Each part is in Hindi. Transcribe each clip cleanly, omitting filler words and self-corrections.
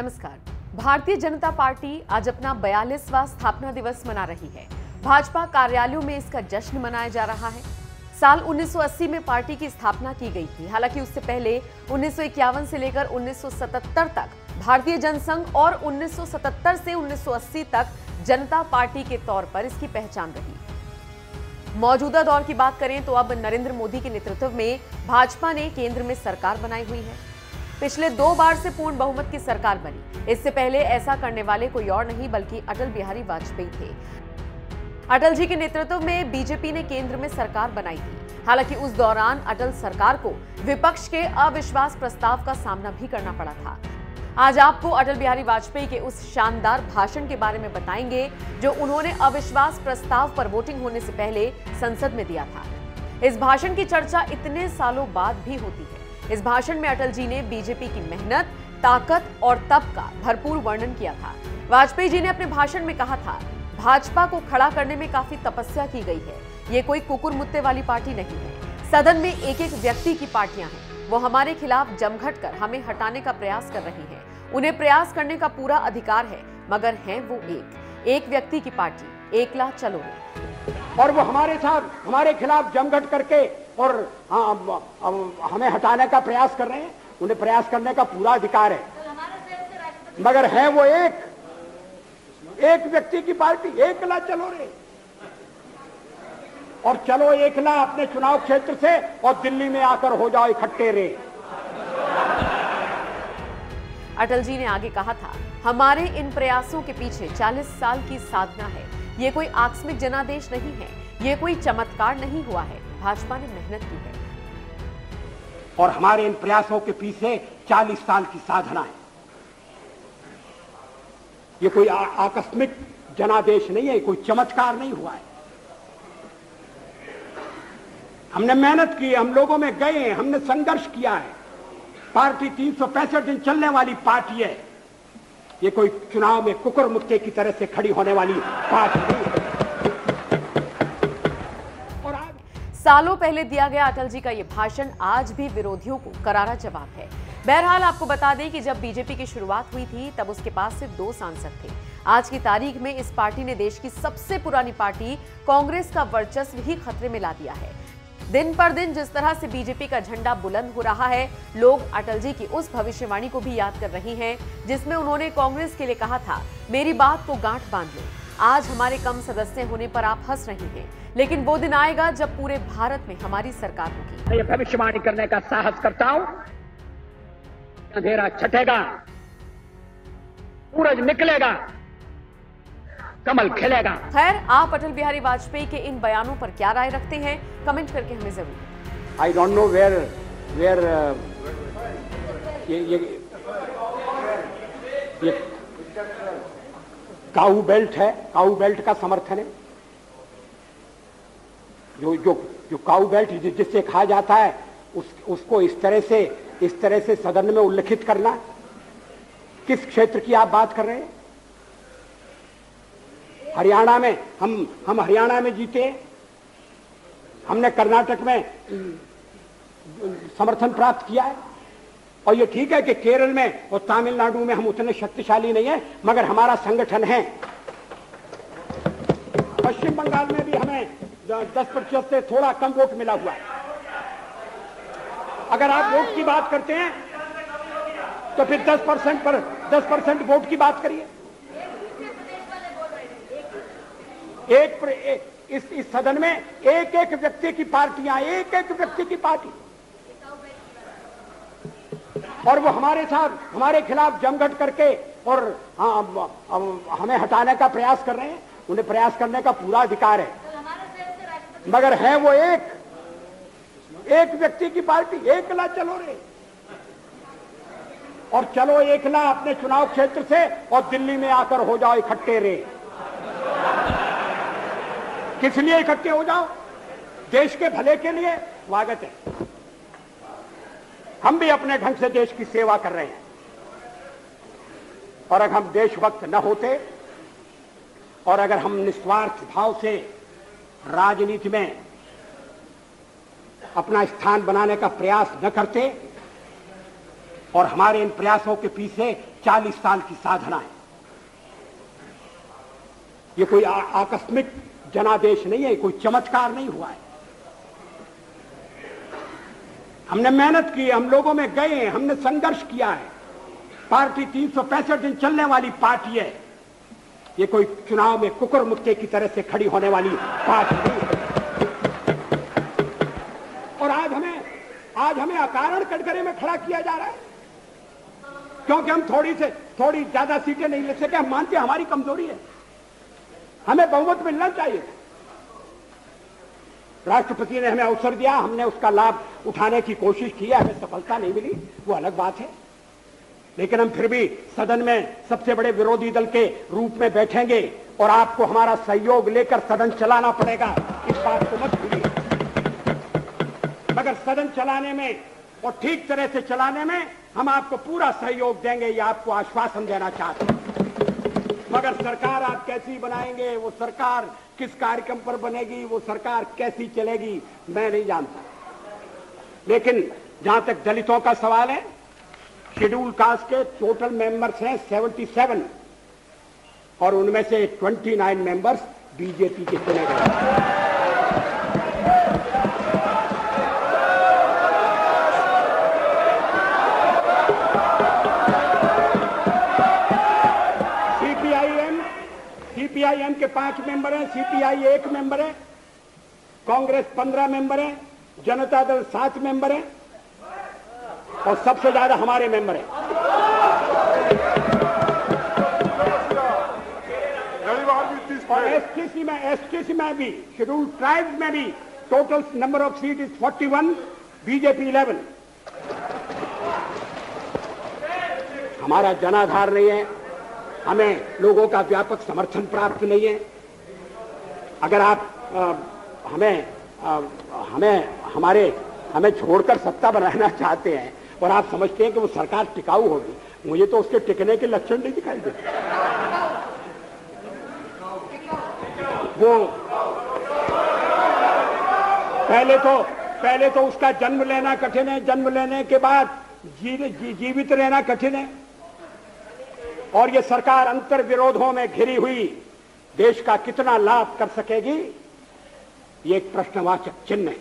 नमस्कार। भारतीय जनता पार्टी आज अपना 42वां स्थापना दिवस मना रही है। भाजपा कार्यालयों में इसका जश्न मनाया जा रहा है। साल 1980 में पार्टी की स्थापना की गई थी। हालांकि उससे पहले 1951 से लेकर 1977 तक भारतीय जनसंघ और 1977 से 1980 तक जनता पार्टी के तौर पर इसकी पहचान रही। मौजूदा दौर की बात करें तो अब नरेंद्र मोदी के नेतृत्व में भाजपा ने केंद्र में सरकार बनाई हुई है। पिछले 2 बार से पूर्ण बहुमत की सरकार बनी। इससे पहले ऐसा करने वाले कोई और नहीं बल्कि अटल बिहारी वाजपेयी थे। अटल जी के नेतृत्व में बीजेपी ने केंद्र में सरकार बनाई थी। हालांकि उस दौरान अटल सरकार को विपक्ष के अविश्वास प्रस्ताव का सामना भी करना पड़ा था। आज आपको अटल बिहारी वाजपेयी के उस शानदार भाषण के बारे में बताएंगे जो उन्होंने अविश्वास प्रस्ताव पर वोटिंग होने से पहले संसद में दिया था। इस भाषण की चर्चा इतने सालों बाद भी होती है। इस भाषण में अटल जी ने बीजेपी की मेहनत, ताकत और तप का भरपूर वर्णन किया था। वाजपेयी जी ने अपने भाषण में कहा था, भाजपा को खड़ा करने में काफी तपस्या की गई है। ये कोई कुकुर मुत्ते वाली पार्टी नहीं है। सदन में एक एक व्यक्ति की पार्टियां हैं। वो हमारे खिलाफ जमघट कर हमें हटाने का प्रयास कर रही हैं। उन्हें प्रयास करने का पूरा अधिकार है, मगर हैं वो एक व्यक्ति की पार्टी, एकला चलो रे। और वो हमारे साथ हमारे खिलाफ जमघट करके और हमें हटाने का प्रयास कर रहे हैं। उन्हें प्रयास करने का पूरा अधिकार है, मगर है वो एक व्यक्ति की पार्टी, एकला चलो रे। और चलो एकला अपने चुनाव क्षेत्र से और दिल्ली में आकर हो जाओ इकट्ठे रे। अटल जी ने आगे कहा था, हमारे इन प्रयासों के पीछे 40 साल की साधना है। ये कोई आकस्मिक जनादेश नहीं है, ये कोई चमत्कार नहीं हुआ है। भाजपा ने मेहनत की है और हमारे इन प्रयासों के पीछे 40 साल की साधना है। ये कोई आकस्मिक जनादेश नहीं है, कोई चमत्कार नहीं हुआ है। हमने मेहनत की, हम लोगों में गए, हमने संघर्ष किया है। पार्टी 365 दिन चलने वाली पार्टी है। ये कोई चुनाव में कुकुर मुत्ते की तरह से खड़ी होने वाली पार्टी नहीं है। और सालों पहले दिया गया अटल जी का ये भाषण आज भी विरोधियों को करारा जवाब है। बहरहाल आपको बता दें कि जब बीजेपी की शुरुआत हुई थी तब उसके पास सिर्फ 2 सांसद थे। आज की तारीख में इस पार्टी ने देश की सबसे पुरानी पार्टी कांग्रेस का वर्चस्व ही खतरे में ला दिया है। दिन पर दिन जिस तरह से बीजेपी का झंडा बुलंद हो रहा है, लोग अटल जी की उस भविष्यवाणी को भी याद कर रहे हैं जिसमें उन्होंने कांग्रेस के लिए कहा था, मेरी बात को गांठ बांध लो। आज हमारे कम सदस्य होने पर आप हंस रहे हैं, लेकिन वो दिन आएगा जब पूरे भारत में हमारी सरकार होगी। ये भविष्यवाणी करने का साहस करता हूं। अंधेरा छटेगा, सूरज निकलेगा, कमल खिलेगा। खैर, आप अटल बिहारी वाजपेयी के इन बयानों पर क्या राय रखते हैं, कमेंट करके हमें जरूर। आई डोंट नो वेयर ये काऊ बेल्ट है, काऊ बेल्ट का समर्थन है। जो काऊ बेल्ट जिससे कहा जाता है उसको इस तरह से सदन में उल्लेखित करना। किस क्षेत्र की आप बात कर रहे हैं? हरियाणा में हम हरियाणा में जीते, हमने कर्नाटक में समर्थन प्राप्त किया है। और ये ठीक है कि केरल में और तमिलनाडु में हम उतने शक्तिशाली नहीं है, मगर हमारा संगठन है। पश्चिम बंगाल में भी हमें 10% से थोड़ा कम वोट मिला हुआ है। अगर आप वोट की बात करते हैं तो फिर 10% वोट की बात करिए। इस सदन में एक व्यक्ति की पार्टियां, एक व्यक्ति की पार्टी, और वो हमारे साथ हमारे खिलाफ जमघट करके और हमें हटाने का प्रयास कर रहे हैं। उन्हें प्रयास करने का पूरा अधिकार है, मगर है वो एक व्यक्ति की पार्टी, एकला चलो रे। और चलो एकला अपने चुनाव क्षेत्र से और दिल्ली में आकर हो जाओ इकट्ठे रे। किस लिए इकट्ठे हो जाओ? देश के भले के लिए। स्वागत है, हम भी अपने ढंग से देश की सेवा कर रहे हैं। और अगर हम देशभक्त न होते और अगर हम निस्वार्थ भाव से राजनीति में अपना स्थान बनाने का प्रयास न करते और हमारे इन प्रयासों के पीछे 40 साल की साधना है। ये कोई आकस्मिक जनादेश नहीं है, कोई चमत्कार नहीं हुआ है। हमने मेहनत की, हम लोगों में गए, हमने संघर्ष किया है। पार्टी 365 दिन चलने वाली पार्टी है। ये कोई चुनाव में कुकुर मुक्के की तरह से खड़ी होने वाली पार्टी नहीं है। और आज हमें अकारण कटघरे में खड़ा किया जा रहा है क्योंकि हम थोड़ी ज्यादा सीटें नहीं ले सके। हम मानते हैं हमारी कमजोरी है, हमें बहुमत मिलना चाहिए। राष्ट्रपति ने हमें अवसर दिया, हमने उसका लाभ उठाने की कोशिश की है, हमें सफलता नहीं मिली, वो अलग बात है। लेकिन हम फिर भी सदन में सबसे बड़े विरोधी दल के रूप में बैठेंगे और आपको हमारा सहयोग लेकर सदन चलाना पड़ेगा, इस बात को मत भूलिए। मगर सदन चलाने में और ठीक तरह से चलाने में हम आपको पूरा सहयोग देंगे, ये आपको आश्वासन देना चाहते हैं। मगर सरकार आप कैसी बनाएंगे, वो सरकार किस कार्यक्रम पर बनेगी, वो सरकार कैसी चलेगी, मैं नहीं जानता। लेकिन जहां तक दलितों का सवाल है, शेड्यूल कास्ट के टोटल मेंबर्स हैं 77 और उनमें से 29 मेंबर्स बीजेपी के चुने गए। सीपीआईएम के 5 मेंबर हैं, सीपीआई 1 मेंबर है, कांग्रेस 15 मेंबर है, जनता दल 7 मेंबर है और सबसे ज्यादा हमारे मेंबर हैं। और एसटीसी में भी, शेड्यूल ट्राइब्स में भी total number of seat is 41, BJP 11। हमारा जनाधार नहीं है, हमें लोगों का व्यापक समर्थन प्राप्त नहीं है। अगर आप हमें छोड़कर सत्ता बनाना चाहते हैं और आप समझते हैं कि वो सरकार टिकाऊ होगी, मुझे तो उसके टिकने के लक्षण नहीं दिखाई देते। वो पहले तो उसका जन्म लेना कठिन है, जन्म लेने के बाद जीवित रहना कठिन है। और ये सरकार अंतर विरोधों में घिरी हुई देश का कितना लाभ कर सकेगी, ये एक प्रश्नवाचक चिन्ह है।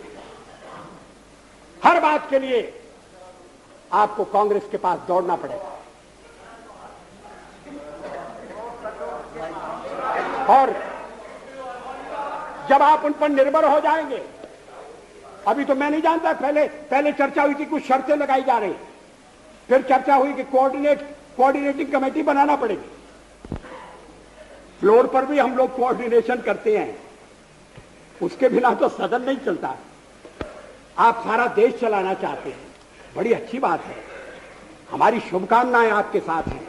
हर बात के लिए आपको कांग्रेस के पास दौड़ना पड़ेगा और जब आप उन पर निर्भर हो जाएंगे, अभी तो मैं नहीं जानता, पहले चर्चा हुई थी, कुछ शर्तें लगाई जा रही, फिर चर्चा हुई कि कोऑर्डिनेटिंग कमेटी बनाना पड़ेगी। फ्लोर पर भी हम लोग कोऑर्डिनेशन करते हैं, उसके बिना तो सदन नहीं चलता। आप सारा देश चलाना चाहते हैं, बड़ी अच्छी बात है, हमारी शुभकामनाएं आपके साथ हैं।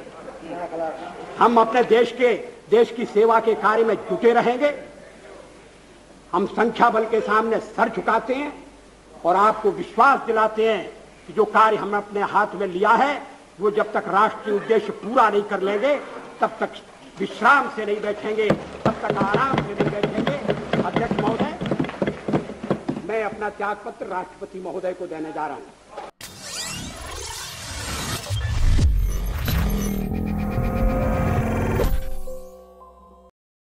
हम अपने देश की सेवा के कार्य में जुटे रहेंगे। हम संख्या बल के सामने सर झुकाते हैं और आपको विश्वास दिलाते हैं कि जो कार्य हमने अपने हाथ में लिया है, वो जब तक राष्ट्रीय उद्देश्य पूरा नहीं कर लेंगे, तब तक विश्राम से नहीं बैठेंगे, तब तक आराम से नहीं बैठेंगे। अध्यक्ष महोदय, मैं अपना त्यागपत्र राष्ट्रपति महोदय को देने जा रहा हूं।